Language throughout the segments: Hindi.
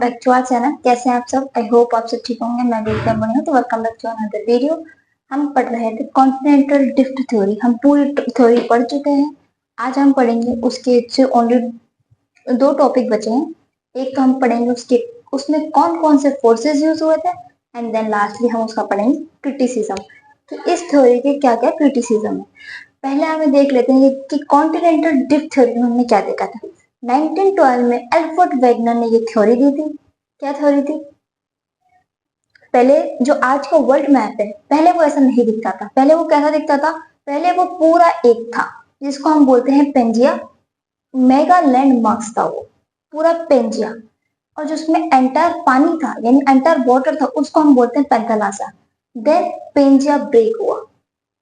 Back to our channel. कैसे हैं आप सब? आई होप आप सब ठीक होंगे। मैं भी एकदम बढ़िया हूं। तो welcome back to another video. हम पढ़ रहे थे कॉन्टिनेंटल ड्रिफ्ट थ्योरी। हम पूरी थ्योरी पढ़ चुके हैं। आज हम पढ़ेंगे उसके से ओनली दो टॉपिक बचे हैं। एक हम पढ़ेंगे उसके उसमें कौन कौन से फोर्सेस यूज हुए थे, एंड देन लास्टली हम उसका पढ़ेंगे क्रिटिसिज्म कि इस थ्योरी के क्या क्या क्रिटिसिज्म है। पहले हमें देख लेते हैं कि कॉन्टिनेंटल ड्रिफ्ट थ्योरी में हमने क्या देखा था। 1912 में एल्फ्रेड वेगनर ने ये थ्योरी दी थी। क्या थ्योरी थी? पहले जो आज का वर्ल्ड मैप है, पहले वो ऐसा नहीं दिखता था। पहले वो कैसा दिखता था? पहले वो पूरा एक था, जिसको हम बोलते हैं पेंजिया। मेगा लैंड मार्क्स था वो, पूरा पेंजिया। और जो उसमें एंटायर पानी था, यानी एंटायर वाटर था, उसको हम बोलते हैं पेंथालासा। देन पेंजिया ब्रेक हुआ।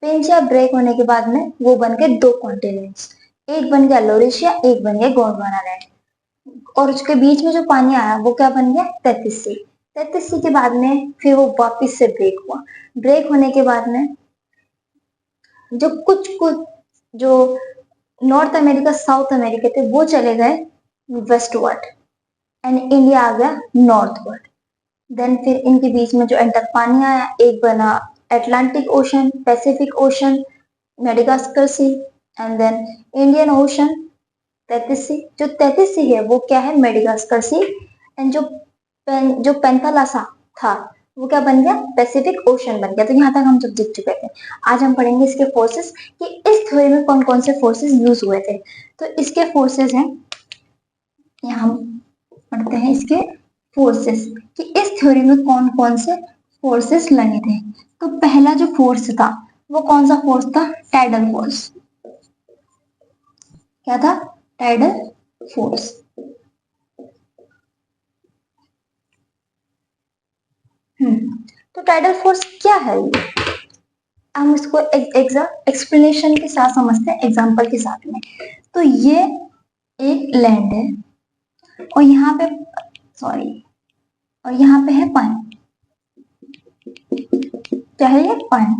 पेंजिया ब्रेक होने के बाद में वो बन गए दो कॉन्टिनेंट्स। एक बन गया लोरेशिया, एक बन गया गोंडवाना लैंड। और उसके बीच में जो पानी आया वो क्या बन गया? 33 सी। 33 सी के बाद में फिर वो वापिस से ब्रेक हुआ। ब्रेक होने के बाद में जो कुछ कुछ जो नॉर्थ अमेरिका साउथ अमेरिका थे वो चले गए वेस्टवर्ड, एंड इंडिया आ गया नॉर्थवर्ड। देन फिर इनके बीच में जो एंटर पानी आया, एक बना Atlantic Ocean, Pacific Ocean, Madagascar sea, and then Indian Ocean. 33 sea, जो 33 सी है वो क्या है? Madagascar sea. एंड जो पेंथालासा था वो क्या बन गया? पैसिफिक ओशन बन गया। तो यहाँ तक हम सब जीत चुके थे। आज हम पढ़ेंगे इसके फोर्सेस कि इस थ्योरी में कौन कौन से फोर्सेस यूज हुए थे। तो इसके फोर्सेस हैं, यहाँ हम पढ़ते हैं इसके फोर्सेस कि इस थ्योरी में कौन कौन से फोर्सेस लगे थे। तो पहला जो फोर्स था वो कौन सा फोर्स था? Tidal force. क्या था? Tidal force. तो टाइडल फोर्स क्या है ये? हम इसको एक्सप्लेनेशन के साथ समझते हैं, एग्जांपल के साथ में। तो ये एक लैंड है और यहाँ पे सॉरी और यहाँ पे है पानी। क्या है ये? पानी।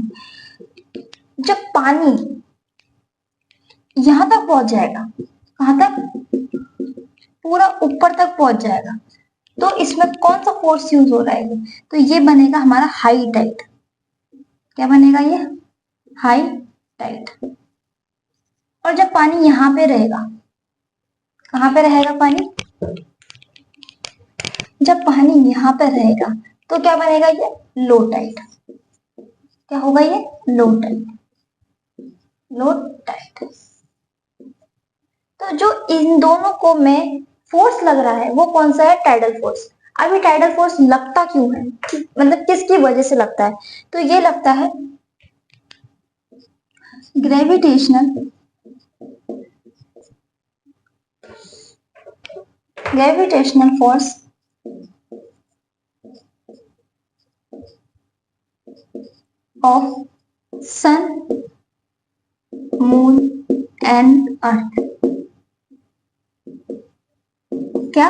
जब पानी यहाँ तक पहुंच जाएगा, कहाँ तक? पूरा ऊपर तक पहुंच जाएगा, तो इसमें कौन सा फोर्स यूज हो रहा है? तो ये बनेगा हमारा हाई टाइड। क्या बनेगा ये? High tide. और जब पानी यहाँ पे रहेगा, कहाँ पे रहेगा पानी? जब पानी यहाँ पे रहेगा तो क्या बनेगा ये? Low tide. क्या होगा ये? Low tide. Low tide. तो जो इन दोनों को में फोर्स लग रहा है वो कौन सा है? Tidal force. अभी टाइडल फोर्स लगता क्यों है, मतलब किसकी वजह से लगता है? तो ये लगता है gravitational force of sun, moon and earth. क्या?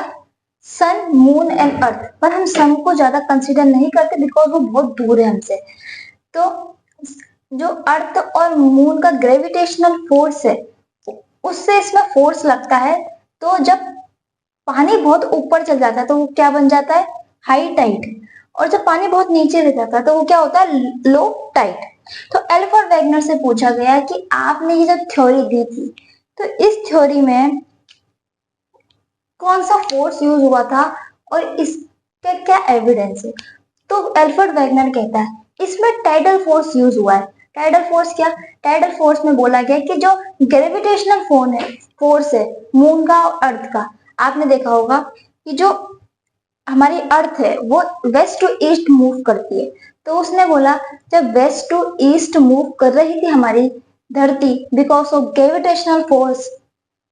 Sun, moon and earth. पर हम सन को ज्यादा कंसीडर नहीं करते बिकॉज वो बहुत दूर है हमसे। तो जो अर्थ और मून का ग्रेविटेशनल फोर्स है उससे इसमें फोर्स लगता है। तो जब पानी बहुत ऊपर चल जाता है तो वो क्या बन जाता है? High tide. और जब पानी बहुत नीचे रह जाता है तो वो क्या होता है? Low tide. तो एल्फ्रेड वेगनर से पूछा गया कि आपने ये जो थ्योरी दी थी, तो इस थ्योरी में कौन सा फोर्स यूज हुआ था और इसका क्या एविडेंस है? तो एल्फ्रेड वेगनर कहता है इसमें टाइडल फोर्स यूज हुआ है। टाइडल फोर्स क्या? टाइडल फोर्स में बोला गया कि जो ग्रेविटेशनल फोर्स है मून का और अर्थ का, आपने देखा होगा कि जो हमारी अर्थ है वो वेस्ट टू ईस्ट मूव करती है। तो उसने बोला जब वेस्ट टू ईस्ट मूव कर रही थी हमारी धरती बिकॉज ऑफ ग्रेविटेशनल फोर्स,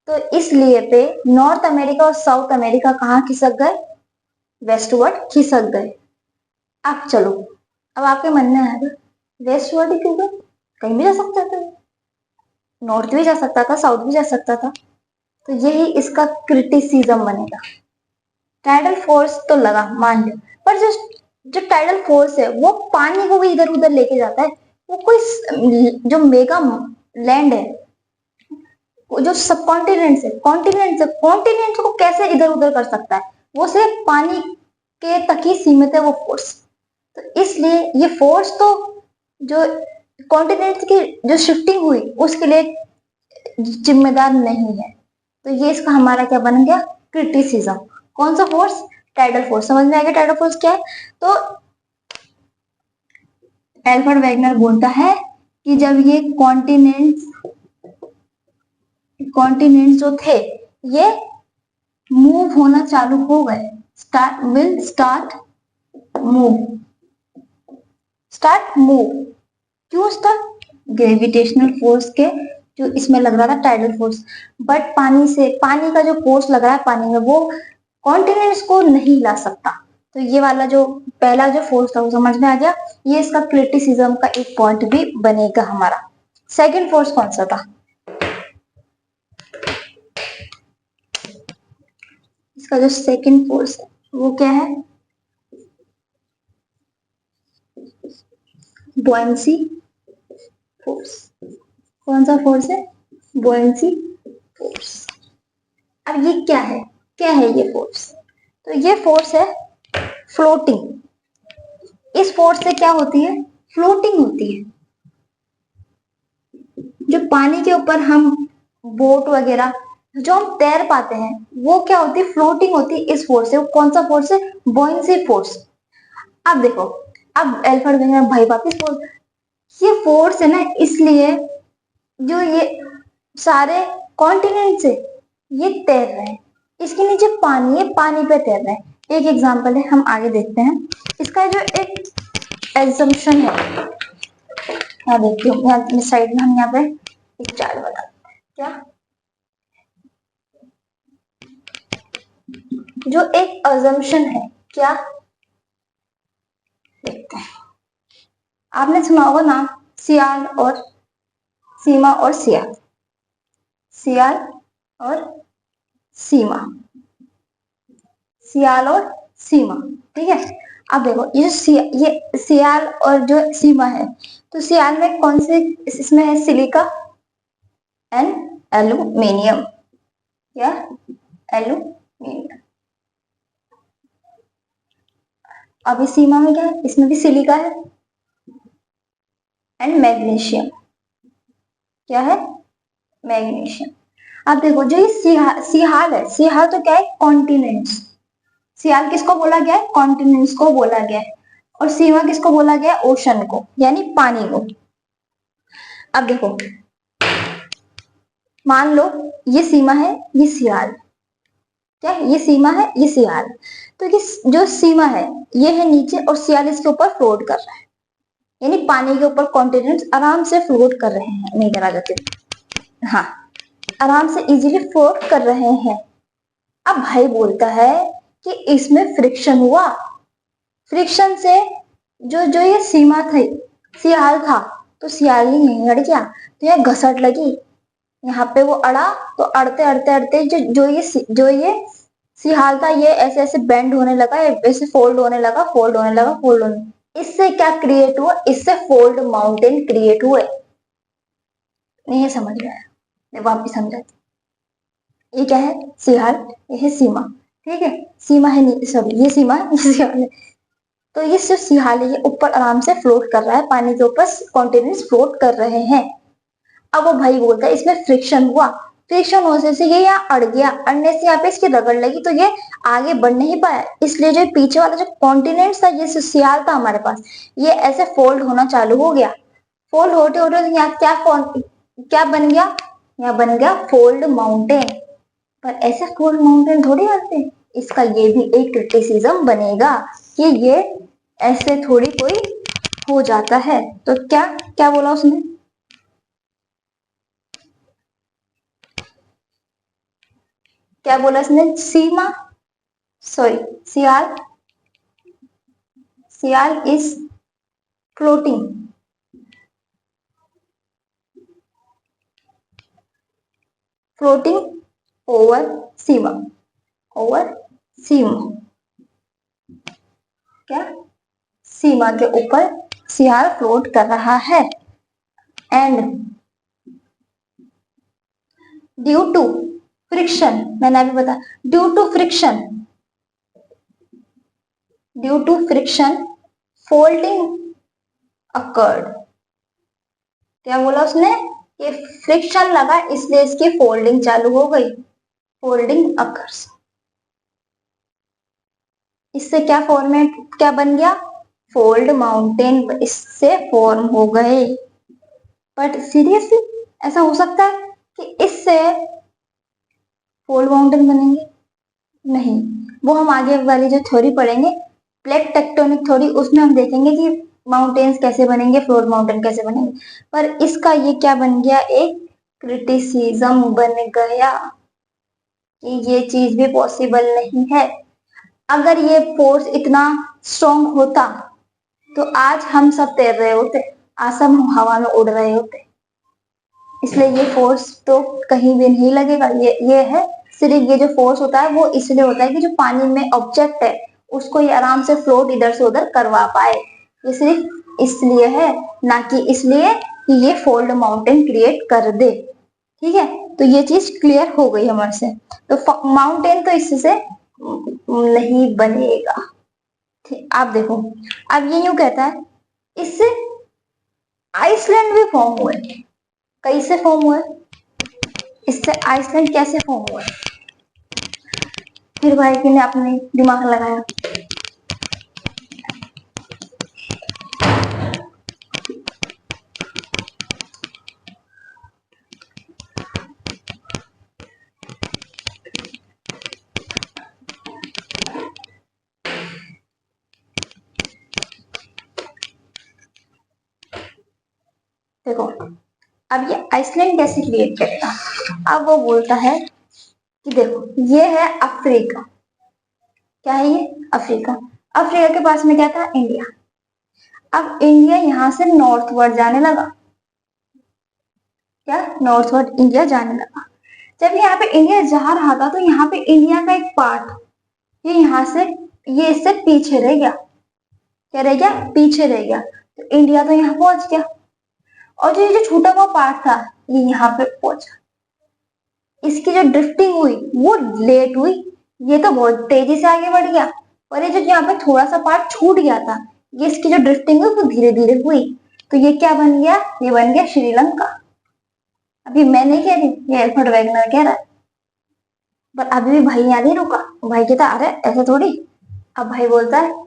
तो इसलिए पे नॉर्थ अमेरिका और साउथ अमेरिका कहाँ खिसक गए? वेस्टवर्ड खिसक गए। अब चलो, अब आपके मन में आएगा वेस्टवर्ड ही क्यों गए? कहीं भी जा सकता था, नॉर्थ भी जा सकता था, साउथ भी जा सकता था। तो यही इसका क्रिटिसिज्म बनेगा। टाइडल फोर्स तो लगा, मान लो, पर जो टाइडल फोर्स है वो पानी को भी इधर उधर लेके जाता है। वो कोई जो मेगा लैंड है, जो सब कॉन्टिनेंट्स है, कॉन्टिनेंट्स को कैसे इधर उधर कर सकता है? वो सिर्फ पानी के तक ही सीमित है वो फोर्स। तो इसलिए ये फोर्स तो जो कॉन्टिनेंट्स की जो शिफ्टिंग हुई उसके लिए जिम्मेदार नहीं है। तो ये इसका हमारा क्या बन गया, क्रिटिसिज्म। कौन सा फोर्स, टाइडल फोर्स। समझ में आ गया टाइडल फोर्स क्या है। तो एल्फ्रेड वेगनर बोलता है कि जब ये कॉन्टिनेंट्स जो थे ये मूव होना चालू हो गए, स्टार्ट मूव। क्यों स्टार्ट, ग्रेविटेशनल फोर्स के जो इसमें लग रहा था टाइडल फोर्स। बट पानी का जो फोर्स लग रहा है पानी में वो कॉन्टिनेंट्स को नहीं ला सकता। तो ये वाला जो पहला जो फोर्स था वो समझ में आ गया। ये इसका क्रिटिसिज्म का एक पॉइंट भी बनेगा हमारा। सेकंड फोर्स कौन सा था, इसका जो सेकंड फोर्स है वो क्या है, बुओयेंसी फोर्स। कौन सा फोर्स है, बुओयेंसी फोर्स। अब ये क्या है, ये फोर्स, तो ये फोर्स है फ्लोटिंग। इस फोर्स से क्या होती है, फ्लोटिंग होती है। जो पानी के ऊपर हम बोट वगैरह जो हम तैर पाते हैं वो क्या होती है, फ्लोटिंग होती है इस फोर्स से। वो कौन सा फोर्स है, बुओयेंसी फोर्स। अब देखो, अब एल्फ्रेड वेगनर भाई वापिस बोल, ये फोर्स है ना, इसलिए जो ये सारे कॉन्टिनेंट से ये तैर रहे हैं। इसके नीचे पानी है, पानी पे तैर रहे हैं। एक एग्जांपल है, हम आगे देखते हैं। इसका जो एक एजम्पशन है, यहाँ देखती हूँ, यहाँ साइड में हम यहाँ पे एक चार्ट बना क्या, जो एक अजम्पशन है क्या, देखते हैं। आपने सुना होगा नाम सियाल और सीमा और सियाल, सियाल और सीमा, सियाल और सीमा, ठीक है। अब देखो ये सियाल और जो सीमा है, तो सियाल में कौन से इसमें है, सिलिका एंड एल्यूमिनियम, या एल्यूमिनियम। अभी सीमा में क्या है, इसमें भी सिलिका है एंड मैग्नीशियम, क्या है, मैग्नीशियम। अब देखो जो ये सियाल है, सियाल तो क्या है, कॉन्टिनेंट्स। सियाल किसको बोला गया है, कॉन्टिनेंट्स को बोला गया है। और सीमा किसको बोला गया है, ओशन को, यानी पानी को। अब देखो मान लो ये सीमा है, ये सियाल, क्या है, ये सीमा है, ये सियाल। तो ये जो सीमा है ये है नीचे और सियाल इसके ऊपर फ्लोट कर रहा है, यानी पानी के ऊपर कॉन्टिनेंट्स आराम से फ्लोट कर रहे हैं, नहीं करा जाते, हाँ आराम से इजीली फ्लोट कर रहे हैं। अब भाई बोलता है कि इसमें फ्रिक्शन हुआ, फ्रिक्शन से जो जो ये सीमा थी, सियाल था, तो सियाल ही नहीं अड़ गया, तो ये घसट लगी, यहाँ पे वो अड़ा, तो अड़ते अड़ते अड़ते जो ये सियाल था ये ऐसे ऐसे बेंड होने लगा, ऐसे फोल्ड होने लगा, फोल्ड होने। इससे क्या क्रिएट हुआ, इससे फोल्ड माउंटेन क्रिएट हुए। नहीं समझ में आया, मैं वापिस समझाती। ये क्या है, सियाल, ये है सीमा, ठीक है। सीमा है, सॉरी ये सीमा है, ये सियाल है। तो ये सिर्फ सियाल है, ये ऊपर आराम से फ्लोट कर रहा है, पानी के ऊपर कॉन्टिनेंट्स फ्लोट कर रहे हैं। अब वो भाई बोलता है इसमें फ्रिक्शन हुआ, फ्रिक्शन होने से ये यहाँ अड़ गया, अड़ने से यहाँ पे इसकी रगड़ लगी, तो ये आगे बढ़ नहीं पाया। इसलिए जो पीछे वाला जो कॉन्टिनेंट था, ये सियाल था हमारे पास, ये ऐसे फोल्ड होना चालू हो गया। फोल्ड होते होते यहाँ क्या बन गया, यहाँ बन गया फोल्ड माउंटेन। पर ऐसे फोल्ड माउंटेन थोड़ी आते हैं, इसका ये भी एक क्रिटिसिज्म बनेगा कि ये ऐसे थोड़ी कोई हो जाता है। तो क्या क्या बोला उसने, क्या बोला इसने, sima, sorry sial, sial is floating, floating over sima, over sima, क्या, सीमा के ऊपर सियाल फ्लोट कर रहा है। एंड ड्यू टू फ्रिक्शन, मैंने अभी बताया, due to friction, due to friction folding occurred. क्या बोला उसने कि फ्रिक्शन लगा इसलिए इसकी फोल्डिंग चालू हो गई, फोल्डिंग अकर्स। इससे क्या फॉर्मेट क्या बन गया, फोल्ड माउंटेन इससे फॉर्म हो गए। बट सीरियसली ऐसा हो सकता है कि इससे फोल्ड माउंटेन बनेंगे? नहीं, वो हम आगे वाली जो थ्योरी पढ़ेंगे प्लेट टेक्टोनिक थ्योरी, उसमें हम देखेंगे कि माउंटेन्स कैसे बनेंगे, फ्लोर माउंटेन कैसे बनेंगे। पर इसका ये क्या बन गया, एक क्रिटिसिज्म बन गया कि ये चीज भी पॉसिबल नहीं है। अगर ये फोर्स इतना स्ट्रॉन्ग होता तो आज हम सब तैर रहे होते, आज सब हवा में उड़ रहे होते। इसलिए ये फोर्स तो कहीं भी नहीं लगेगा। ये है सिर्फ, ये जो फोर्स होता है वो इसलिए होता है कि जो पानी में ऑब्जेक्ट है उसको ये आराम से फ्लोट इधर से उधर करवा पाए। ये सिर्फ इसलिए है, ना कि इसलिए कि ये फोल्ड माउंटेन क्रिएट कर दे। ठीक है, तो ये चीज क्लियर हो गई हमारे से। तो माउंटेन तो इससे नहीं बनेगा। ठीक, आप देखो, अब ये यूं कहता है इससे आइसलैंड भी फॉर्म हुए। कैसे फॉर्म हुए, इससे आइसलैंड कैसे फॉर्म हुआ? फिर भाई ने अपने दिमाग लगाया। देखो, अब ये आइसलैंड कैसे क्रिएट करेगा? अब वो बोलता है कि देखो ये है अफ्रीका। क्या है ये? अफ्रीका। अफ्रीका के पास में क्या था? इंडिया। अब इंडिया यहां से नॉर्थवर्ड जाने लगा। क्या? नॉर्थवर्ड इंडिया जाने लगा। जब यहाँ पे इंडिया जा रहा था तो यहाँ पे इंडिया का एक पार्ट ये यहाँ से, ये इससे पीछे रह गया। क्या रह गया? पीछे रह गया। तो इंडिया तो यहाँ पहुंच गया, और जो ये जो छूटा हुआ पार्ट था ये यहाँ पे पहुंचा। इसकी जो ड्रिफ्टिंग हुई वो लेट हुई, ये तो बहुत तेजी से आगे बढ़ गया। और ये जो यहाँ पे थोड़ा सा पार्ट छूट गया था, ये इसकी जो ड्रिफ्टिंग हुई वो धीरे धीरे हुई। तो ये क्या बन गया? ये बन गया श्रीलंका। अभी मैं नहीं कह रही, ये एल्फ्रेड वेगनर कह रहा है। पर अभी भी भाई यहाँ नहीं रुका। भाई कहता अरे ऐसा थोड़ी। अब भाई बोलता है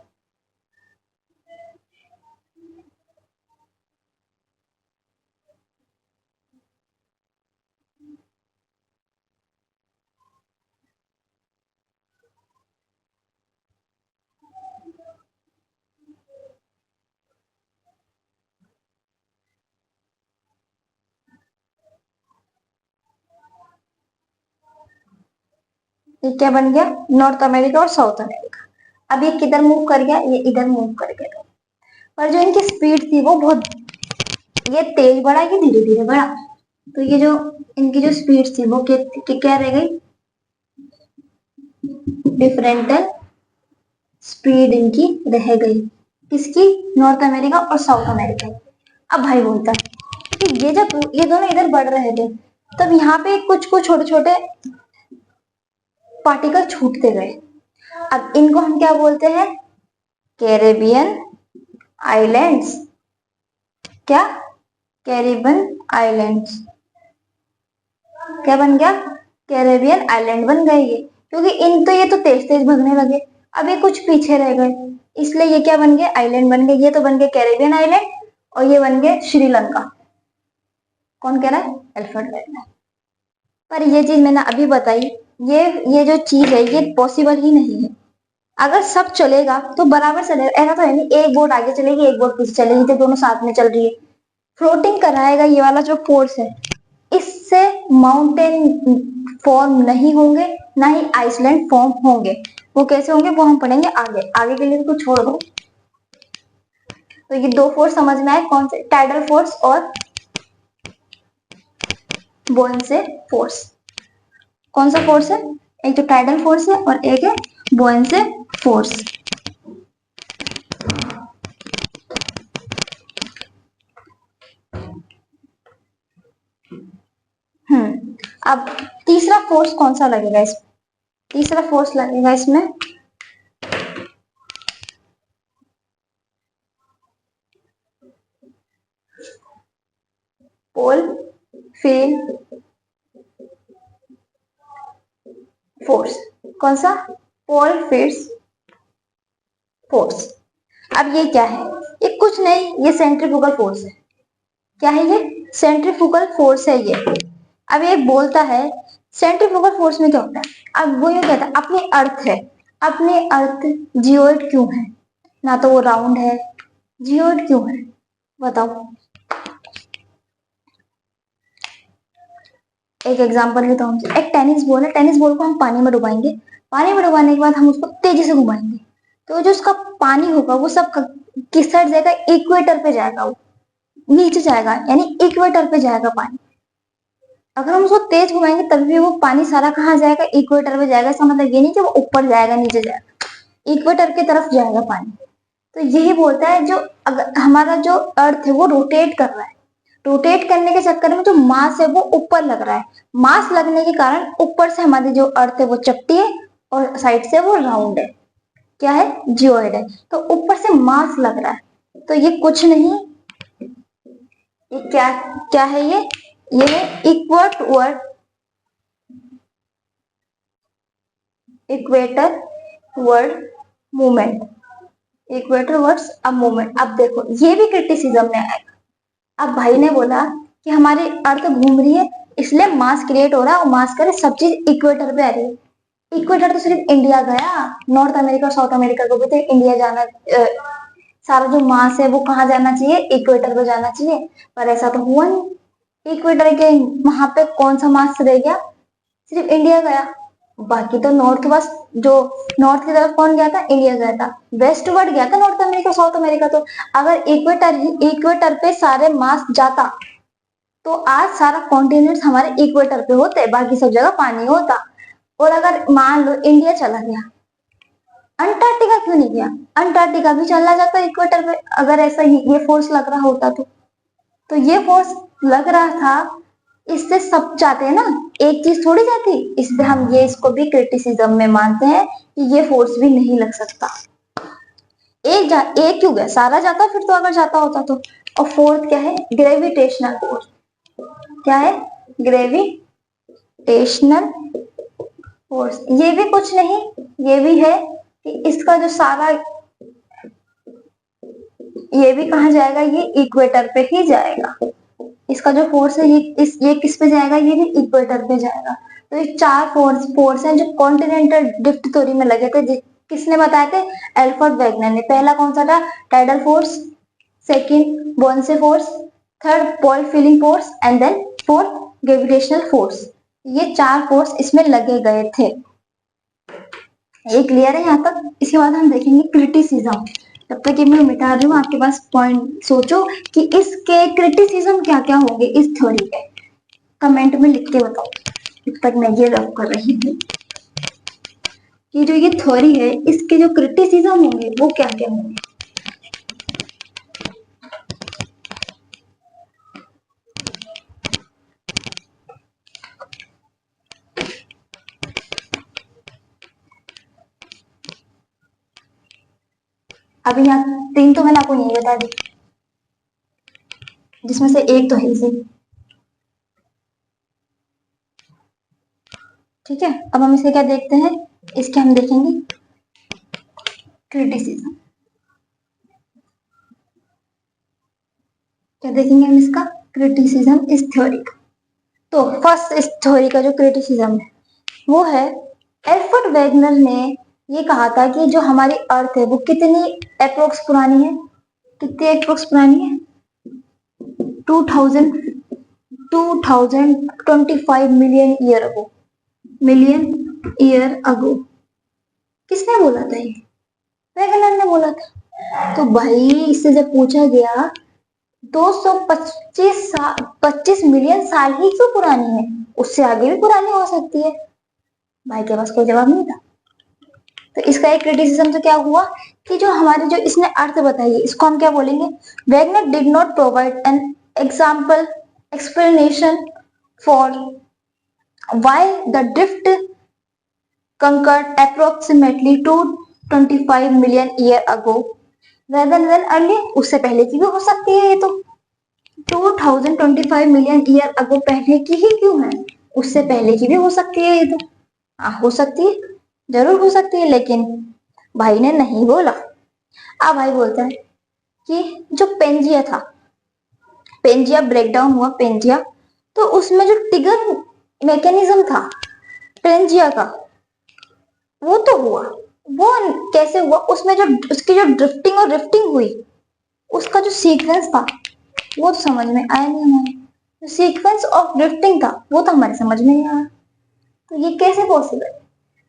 ये क्या बन गया? नॉर्थ अमेरिका और साउथ अमेरिका। अब ये किधर मूव कर गया? ये इधर मूव कर गया। पर जो इनकी स्पीड थी वो बहुत, ये तेज बढ़ा कि धीरे धीरे बढ़ा? तो ये जो इनकी जो स्पीड थी वो क्या रह गई? डिफरेंटल स्पीड इनकी रह गई। किसकी? नॉर्थ अमेरिका और साउथ अमेरिका। अब भाई बोलता है कि ये जब ये दोनों इधर बढ़ रहे थे तब यहाँ पे कुछ कुछ छोटे छोटे पार्टिकल छूटते गए। अब इनको हम क्या बोलते हैं? Caribbean islands. क्या? Caribbean islands. क्या बन गया? कैरेबियन आइलैंड बन गए ये, क्योंकि इन तो ये तो तेज तेज भगने लगे, अब ये कुछ पीछे रह गए, इसलिए ये क्या बन गए? आइलैंड बन गए। ये तो बन गए कैरेबियन आइलैंड और ये बन गए श्रीलंका। कौन कह रहा है? Alfred Wegener. पर ये चीज मैंने अभी बताई, ये जो चीज है ये पॉसिबल ही नहीं है। अगर सब चलेगा तो बराबर चलेगा, ऐसा तो है नहीं एक बोट आगे चलेगी एक बोट पीछे चलेगी, तो दोनों साथ में चल रही है। फ्लोटिंग कराएगा ये वाला जो फोर्स है, इससे माउंटेन फॉर्म नहीं होंगे, ना ही आइसलैंड फॉर्म होंगे। वो कैसे होंगे वो हम पढ़ेंगे आगे। आगे के लिए तो छोड़ दो। तो ये दो फोर्स समझ में आए, कौन से? टाइडल फोर्स और बोयेंसी फोर्स। कौन सा फोर्स है? एक तो टाइडल फोर्स है और एक है बोयेंसी फोर्स। अब तीसरा फोर्स कौन सा लगेगा इसमें? तीसरा फोर्स लगेगा इसमें पोल फील फोर्स। कौन सा? पोल फील्ड फोर्स। अब ये क्या है? ये कुछ नहीं, ये सेंट्रीफ्यूगल फोर्स है। क्या है ये? सेंट्रीफ्यूगल फोर्स है ये। अब ये बोलता है सेंट्रीफ्यूगल फोर्स में क्या होता है। अब वो ये कहता है अपनी अर्थ है, अपनी अर्थ जियोइड क्यों है? ना तो वो राउंड है, जियोइड क्यों है बताओ। एक एग्जांपल लेता हूँ, एक टेनिस बॉल है, टेनिस बॉल को हम पानी में डुबाएंगे, पानी में डुबाने के बाद हम उसको तेजी से घुमाएंगे, तो जो उसका पानी होगा वो सब किस साइड जाएगा? इक्वेटर पे जाएगा, वो नीचे जाएगा, यानी इक्वेटर पे जाएगा पानी। अगर हम उसको तेज घुमाएंगे तब भी वो पानी सारा कहाँ जाएगा? इक्वेटर पे जाएगा। इसका मतलब ये नहीं कि वो ऊपर जाएगा नीचे जाएगा, इक्वेटर की तरफ जाएगा पानी। तो यही बोलता है जो अगर हमारा जो अर्थ है वो रोटेट कर रहा है, रोटेट करने के चक्कर में जो मास है वो ऊपर लग रहा है, मास लगने के कारण ऊपर से हमारी जो अर्थ है वो चपटी है और साइड से वो राउंड है। क्या है? जियोइड है। तो ऊपर से मास लग रहा है, तो ये कुछ नहीं, ये क्या क्या है? ये है equator word movement, equator words अब मूवमेंट। अब देखो ये भी क्रिटिसिज्म में आएगा। अब भाई ने बोला कि हमारी अर्थ घूम रही है इसलिए मास क्रिएट हो रहा है, और मास करे सब चीज इक्वेटर पे आ रही है। इक्वेटर तो सिर्फ इंडिया गया, नॉर्थ अमेरिका साउथ अमेरिका को भी तो इंडिया जाना, सारा जो मास है वो कहाँ जाना चाहिए? इक्वेटर पे जाना चाहिए, पर ऐसा तो हुआ नहीं। इक्वेटर के वहां पे कौन सा मास रह गया? सिर्फ इंडिया गया। बाकी तो नॉर्थ वेस्ट, जो नॉर्थ की तरफ कौन गया था? इंडिया गया था। वेस्ट वर्ड गया था नॉर्थ अमेरिका साउथ अमेरिका। तो अगर इक्वेटर पे सारे मास जाता तो आज सारा कॉन्टिनेंट हमारे इक्वेटर पे होते, बाकी सब जगह पानी होता। और अगर मान लो इंडिया चला गया, अंटार्कटिका क्यों नहीं गया? अंटार्कटिका भी चला जाता इक्वेटर पे, अगर ऐसा ही ये फोर्स लग रहा होता तो ये फोर्स लग रहा था, इससे सब चाहते हैं ना, एक चीज थोड़ी जाती। इसलिए हम ये इसको भी क्रिटिसिज्म में मानते हैं कि ये फोर्स भी नहीं लग सकता। एक क्यों गया? सारा जाता फिर तो, अगर जाता होता तो। और फोर्थ क्या है? Gravitational force. क्या है? Gravitational force. ये भी कुछ नहीं, ये भी है कि इसका जो सारा, ये भी कहाँ जाएगा? ये इक्वेटर पे ही जाएगा। इसका जो फोर्स है ये किस पे जाएगा? ये भी इक्वेटर पे जाएगा। तो ये चार फोर्स हैं जो कॉन्टिनेंटल ड्रिफ्ट थ्योरी में लगे थे। किसने बताए थे? एल्फ्रेड वेगनर ने। पहला कौन सा था? Tidal force, second bounce force, third pole fleeing force and then fourth gravitational force. ये चार फोर्स इसमें लगे गए थे। ये क्लियर है यहाँ तक? इसके बाद हम देखेंगे क्रिटिसिज्म। तब तक ये मैं मिटा रही हूँ, आपके पास पॉइंट सोचो कि इसके क्रिटिसिज्म क्या क्या होंगे इस थ्योरी के, कमेंट में लिख के बताओ। तब तक मैं ये रफ कर रही हूँ कि जो ये थ्योरी है इसके जो क्रिटिसिज्म होंगे वो क्या क्या होंगे। अभी यहाँ तीन तो मैंने आपको यही बता दी, जिसमें से एक तो है इसे। ठीक है, अब हम इसे क्या देखते हैं? इसके हम देखेंगे क्रिटिसिज्म। क्या देखेंगे हम इसका? क्रिटिसिज्म इस थ्योरी का। तो फर्स्ट इस थ्योरी का जो क्रिटिसिज्म है वो है, एल्फ्रेड वेगनर ने ये कहा था कि जो हमारी अर्थ है वो कितनी अप्रोक्स पुरानी है? कितनी अप्रोक्स पुरानी है? 2000 2025 मिलियन ईयर अगो। किसने बोला था? ये वेगनर ने बोला था। तो भाई इससे जब पूछा गया 25 मिलियन साल ही क्यों पुरानी है, उससे आगे भी पुरानी हो सकती है। भाई के पास कोई जवाब नहीं था। तो इसका एक क्रिटिसिज्म तो क्या हुआ कि जो हमारे जो इसने अर्थ बताई है इसको हम क्या बोलेंगे? Wegener did not provide an example explanation for why the drift concurred approximately 225 million year ago rather than earlier। उससे पहले की भी हो सकती है ये तो। 2025 मिलियन ईयर अगो पहले की ही क्यों है, उससे पहले की भी हो सकती है ये तो। हो सकती है, जरूर हो सकती है, लेकिन भाई ने नहीं बोला। अब भाई बोलता है कि जो पेंजिया था, पेंजिया ब्रेकडाउन हुआ, पेंजिया, तो उसमें जो टिगर मैकेनिज्म था पेंजिया का, वो तो हुआ। वो कैसे हुआ, उसमें जो उसकी जो ड्रिफ्टिंग और रिफ्टिंग हुई, उसका जो सीक्वेंस था वो तो समझ में आया नहीं हमारे। जो सीक्वेंस ऑफ ड्रिफ्टिंग था वो तो हमारे समझ में नहीं आया। तो ये कैसे पॉसिबल।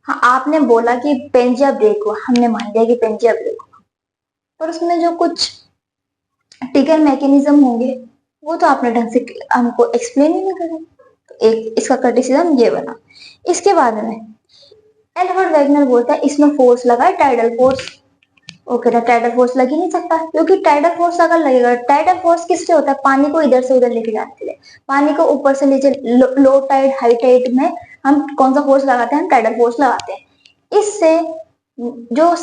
हाँ, आपने बोला कि पेंजिया ब्रेक हुआ, हमने मान लिया कि पेंजिया ब्रेक हुआ, पर उसमें जो कुछ टिगर मैकेनिज्म होंगे वो तो आपने ढंग से हमको एक्सप्लेन ही नहीं करा। तो एक इसका क्रिटिसिज्म ये बना। इसके बाद में एडवर्ड वैगनर बोलता है इसमें फोर्स लगा है, टाइडल फोर्स। ओके ना, टाइडल फोर्स लग ही नहीं सकता, क्योंकि टाइडल फोर्स अगर लगेगा, टाइडल फोर्स किससे होता है, पानी को इधर से उधर लेके जाने के लिए, पानी को ऊपर से नीचे, लो टाइड हाई टाइड में हम कौन सा फोर्स लगाते हैं, हम टाइडल फोर्स लगाते हैं। इससे जो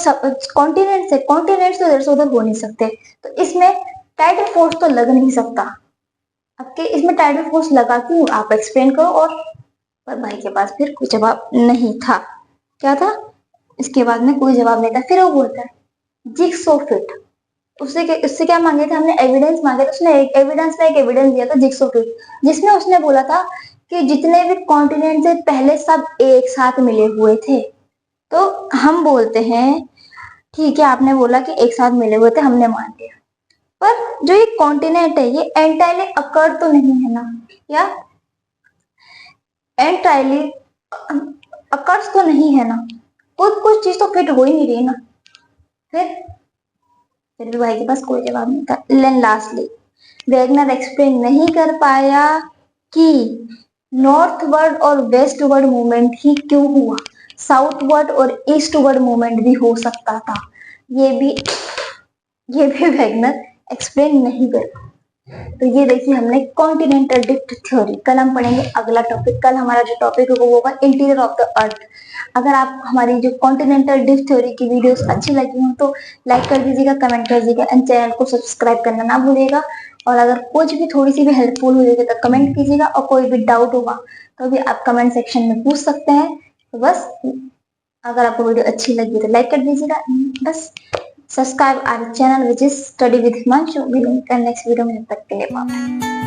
कॉन्टिनेंट से कॉन्टिनेंट तो इधर से उधर हो नहीं सकते, तो इसमें टाइडल फोर्स तो लग नहीं सकता। अब के इसमें टाइडल फोर्स लगा क्यों, आप एक्सप्लेन करो। और पर भाई के पास फिर कोई जवाब नहीं था। क्या था, इसके बाद में कोई जवाब नहीं था। फिर वो बोलता है जिक्सो फिट। उससे क्या मांगे थे हमने, एविडेंस मांगे थे। उसने एक एविडेंस में एक एविडेंस दिया था जिक्सो फिट, जिसमें उसने बोला था कि जितने भी कॉन्टिनेंट थे पहले सब एक साथ मिले हुए थे। तो हम बोलते हैं ठीक है, आपने बोला कि एक साथ मिले हुए थे, हमने मान लिया, पर जो ये कॉन्टिनेंट है ये एंटायरली अकर तो नहीं है ना, या एंटायरली अकर्स तो नहीं है ना, कुछ चीज तो फिट हो ही नहीं रही ना। फिर भी भाई के पास कोई जवाब नहीं था। देन लास्टली वैगनर एक्सप्लेन नहीं कर पाया कि नॉर्थवर्ड और वेस्टवर्ड मूवमेंट ही क्यों हुआ, साउथवर्ड और ईस्टवर्ड मूवमेंट भी हो सकता था। ये भी वैगनर एक्सप्लेन नहीं कर। तो ये देखिए हमने कॉन्टिनेंटल ड्रिफ्ट थ्योरी। कल हम पढ़ेंगे अगला टॉपिक। कल हमारा जो टॉपिक है वो होगा इंटीरियर ऑफ द अर्थ। अगर आप हमारी जो कॉन्टिनेंटल ड्रिफ्ट थ्योरी की वीडियोस अच्छी लगी हो तो लाइक कर दीजिएगा, कमेंट कर दीजिएगा एंड चैनल को सब्सक्राइब करना ना भूलिएगा। और अगर कुछ भी थोड़ी सी भी हेल्पफुल हो जाएगी तो कमेंट कीजिएगा, और कोई भी डाउट होगा तो भी आप कमेंट सेक्शन में पूछ सकते हैं। तो बस, अगर आपको वीडियो अच्छी लगी तो लाइक कर दीजिएगा। बस subscribe our channel which is study with Himanshu. Next video में, तब तक के लिए बाय।